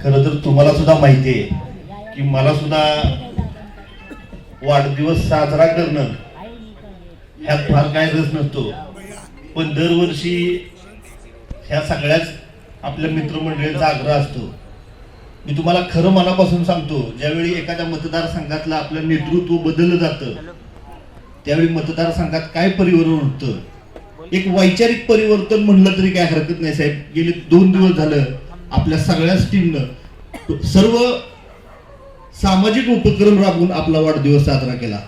खरं तर तुम्हाला सुद्धा माहिती आहे की मला सुद्धा वाढदिवस साजरा करणं ह्यात फार काय रस नसतो, पण दरवर्षी ह्या सगळ्याच आपल्या मित्रमंडळींचा आग्रह असतो. मी तुम्हाला खरं मनापासून सांगतो, ज्यावेळी एखाद्या मतदारसंघातलं आपलं नेतृत्व बदललं जातं त्यावेळी मतदारसंघात काय परिवर्तन होतं, एक वैचारिक परिवर्तन म्हणलं तरी काय हरकत नाही साहेब. गेले 2 दिवस झालं आपल्या सगळ्याच टीमनं सर्व सामाजिक उपक्रम राबवून आपला वाढदिवस साजरा केला.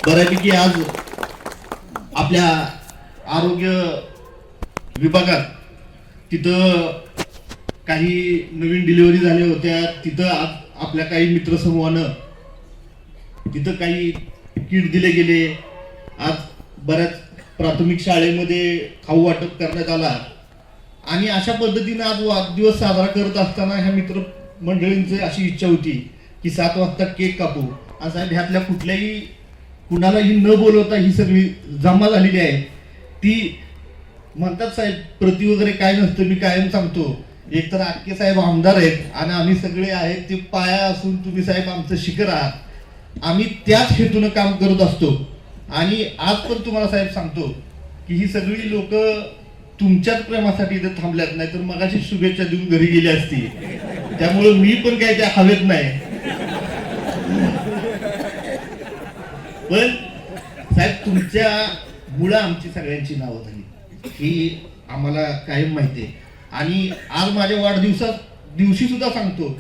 बऱ्यापैकी आज आपल्या आरोग्य विभागात तिथं काही नवीन डिलिव्हरी झाल्या होत्या, तिथं आज आपल्या काही मित्रसमूहानं तिथं काही किट दिले गेले. आज बऱ्याच प्राथमिक शाळेमध्ये खाऊ वाटप करण्यात आला आणि अशा पद्धतीने आज वाढदिवस साजरा करत असताना ह्या मित्र मंडळींची अशी इच्छा होती की 7 वाजता केक कापू. आणि साहेब ह्यातल्या कुठल्याही कुणालाही न बोलवता ही सगळी जमा झालेली आहे. ती म्हणतात साहेब प्रति वगैरे काय नसतं. मी कायम सांगतो, एकतर आटके साहेब आमदार आहेत आणि आम्ही सगळे आहेत ते पाया असून तुम्ही साहेब आमचं शिखर आहात. आम्ही त्याच हेतूनं काम करत असतो आणि आज पण तुम्हाला साहेब सांगतो की ही सगळी लोक तुमच्याच प्रेमासाठी इथे थांबल्यात, नाही तर मगाशी शुभेच्छा देऊन घरी गेली असती. त्यामुळे मी पण काही त्या हवेत नाही. पण साहेब तुमच्या मुळे आमची सगळ्यांची नावं झाली ही आम्हाला कायम माहिती आहे. आणि आज माझ्या वाढदिवसात दिवशी सुद्धा सांगतो,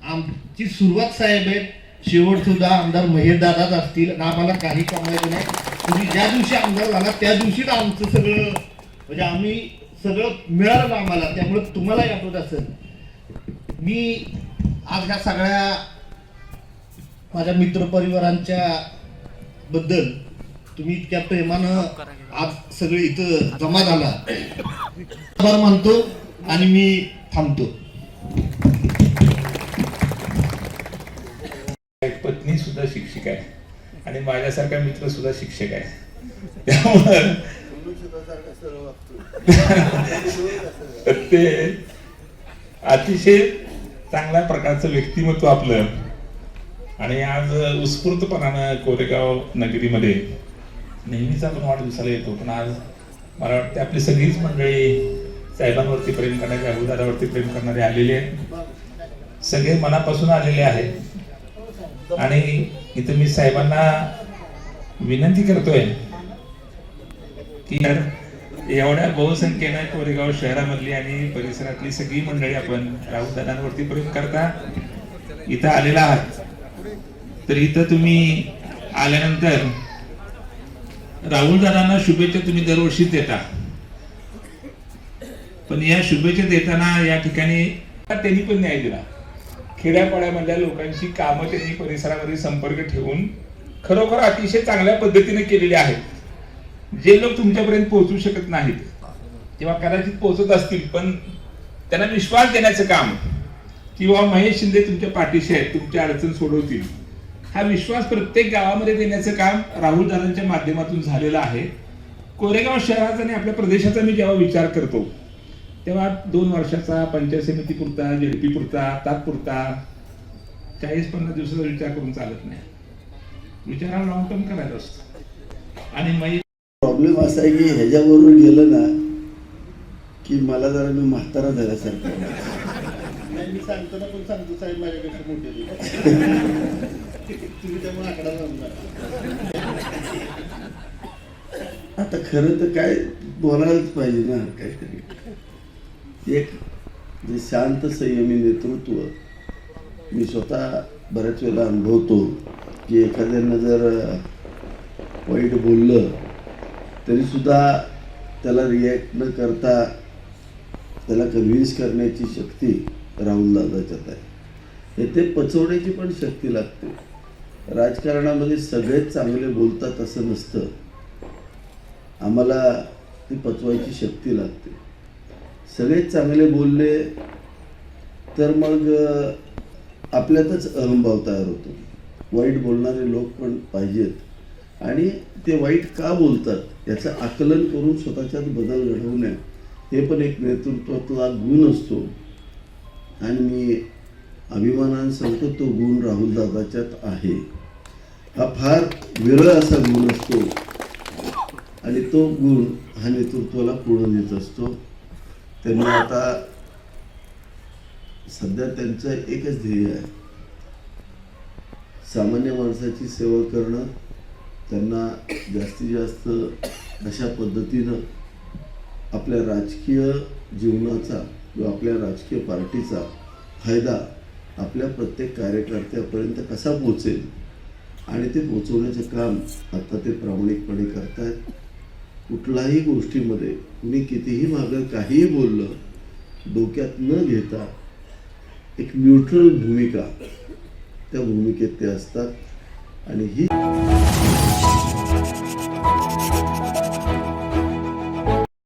आमची सुरुवात साहेब आहे, शेवट सुद्धा आमदार महेश दादाच असतील आणि आम्हाला काही कमायचं नाही. तुम्ही ज्या दिवशी आमदार झाला त्या दिवशीच आमचं सगळं म्हणजे आम्ही सगळं मिळालं आम्हाला. त्यामुळे तुम्हालाही आठवत असेल. मी आज ह्या सगळ्या माझ्या मित्रपरिवारांच्या बद्दल तुम्ही इतक्या प्रेमानं आज सगळे इथं जमा झाला आभार मानतो आणि मी थांबतो. पत्नी सुद्धा शिक्षिका आहे आणि माझ्यासारखा मित्र सुद्धा शिक्षक आहे. त्यामुळे ते अतिशय चांगल्या प्रकारचं व्यक्तिमत्व आपलं. आणि आज उत्स्फूर्तपणानं कोरेगाव नगरीमध्ये नेहमीच आपण वाढदिवसाला येतो, पण आज मला वाटतं आपली सगळीच मंडळी साहेबांवरती प्रेम करणारे, राहुलदादावरती प्रेम करणारे आलेले आहेत. सगळे मनापासून आलेले आहेत आणि इथं मी साहेबांना विनंती करतोय की एवढ्या बहुसंख्येनं कोरेगाव शहरामधली आणि परिसरातली सगळी मंडळी आपण राहुलदादांवरती प्रेम करता इथं आलेला आहात. तर इथं तुम्ही आल्यानंतर राहुलदादांना शुभेच्छा तुम्ही दरवर्षीच देता, पण या शुभेच्छा देताना या ठिकाणी त्यांनी पण न्याय दिला. खेड्यापाड्यामधल्या लोकांची कामं त्यांनी परिसरामध्ये संपर्क ठेवून खरोखर अतिशय चांगल्या पद्धतीने केलेली आहेत. जे लोक तुमच्यापर्यंत पोहोचू शकत नाहीत किंवा कदाचित पोहोचत असतील, पण त्यांना विश्वास देण्याचं काम किंवा महेश शिंदे तुमच्या पाठीशी आहेत, तुमच्या अडचण सोडवतील, हा विश्वास प्रत्येक गावामध्ये देण्याचं काम राहुलदादांच्या माध्यमातून झालेलं आहे. कोरेगाव शहराचा आणि आपल्या प्रदेशाचा मी जेव्हा विचार करतो तेव्हा 2 वर्षाचा पंचायत समिती पुरता, जेडपी पुरता, तात्पुरता 40-50 दिवसाचा विचार करून चालत नाही. विचाराला लॉंग टर्म करायचा असतो. आणि प्रॉब्लेम असा आहे की ह्याच्याबरोबर गेलं ना की मला जरा मी म्हातारा झाल्यासारखं. मी सांगताना पण सांगतो साहेब माझ्यापेक्षा मोठे तुम्ही त्यामुळे आकडा लावणार. आता खरं तर काय बोलायलाच पाहिजे ना काहीतरी. एक जे शांत संयमी नेतृत्व मी स्वतः बऱ्याच वेळेला अनुभवतो की एखाद्यानं जर वाईट बोललं तरी सुद्धा त्याला रिॲक्ट न करता त्याला कन्व्हिन्स करण्याची शक्ती राहुलदादाच्यात आहे. ते पचवण्याची पण शक्ती लागते. राजकारणामध्ये सगळेच चांगले बोलतात असं नसतं. आम्हाला ती पचवायची शक्ती लागते. सगळेच चांगले बोलले तर मग आपल्यातच अहंभाव तयार होतो. वाईट बोलणारे लोक पण पाहिजेत आणि ते वाईट का बोलतात याचं आकलन करून स्वतःच्यात बदल घडवणे हे पण एक नेतृत्वातला गुण असतो. आणि मी अभिमानाने सांगतो तो गुण राहुल दादाच्यात आहे. हा फार विरळ असा गुण असतो आणि तो गुण हा नेतृत्वाला पूर्ण देत असतो. त्यांनी आता सध्या त्यांचं एकच ध्येय आहे, सामान्य माणसाची सेवा करणं. त्यांना जास्तीत जास्त अशा पद्धतीनं आपल्या राजकीय जीवनाचा किंवा आपल्या राजकीय पार्टीचा फायदा आपल्या प्रत्येक कार्यकर्त्यापर्यंत कसा पोचेल आणि ते पोचवण्याचं काम आता ते प्रामाणिकपणे करतायत. कुठल्याही गोष्टीमध्ये कुणी कितीही मागं काहीही बोललं डोक्यात न घेता एक न्यूट्रल भूमिका त्या भूमिकेत ते असतात आणि ही